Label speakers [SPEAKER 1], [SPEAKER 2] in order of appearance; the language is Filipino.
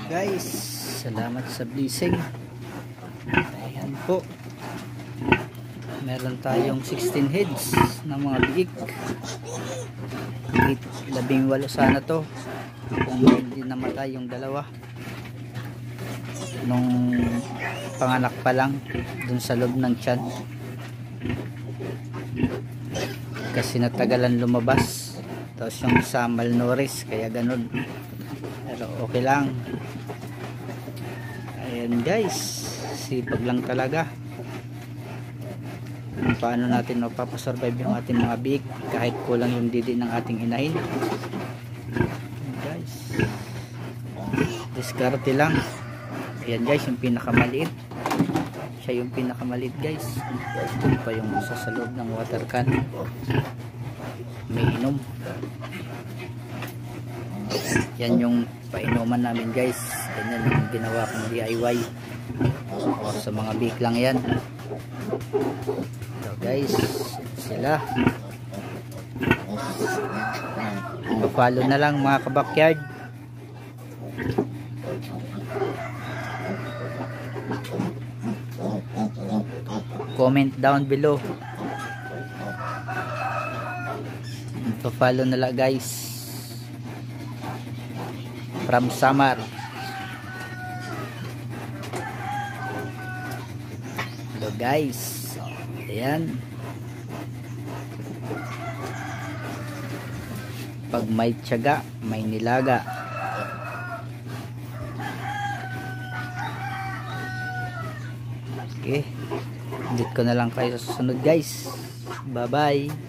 [SPEAKER 1] Guys, salamat sa blessing. Ayan po, meron tayong 16 heads ng mga biik. 18 sana to kung hindi namatay yung dalawa nung panganak pa lang dun sa loob ng tiyan, kasi natagalan lumabas. Tapos yung isa malnourished, kaya ganun, pero okay lang. Ayan guys, sipag lang talaga kung paano natin mapapasurvive yung ating mga biik kahit kulang yung didi ng ating inahin. Guys, diskarte lang. Ayan guys, yung pinakamaliit, siya yung pinakamaliit guys. Ito pa yung isa sa loob ng water can, may inom. Yan yung painuman namin guys. Ganyan yung ginawa kong DIY. O, sa mga biik lang yan. So guys, sila. Pa-follow na lang mga kabakyard. Comment down below. Pa-follow na lang guys. From Samar. Hello guys. Ayan. Pag may tiyaga, may nilaga. Okay. Dito ko na lang kayo sa susunod guys. Bye bye.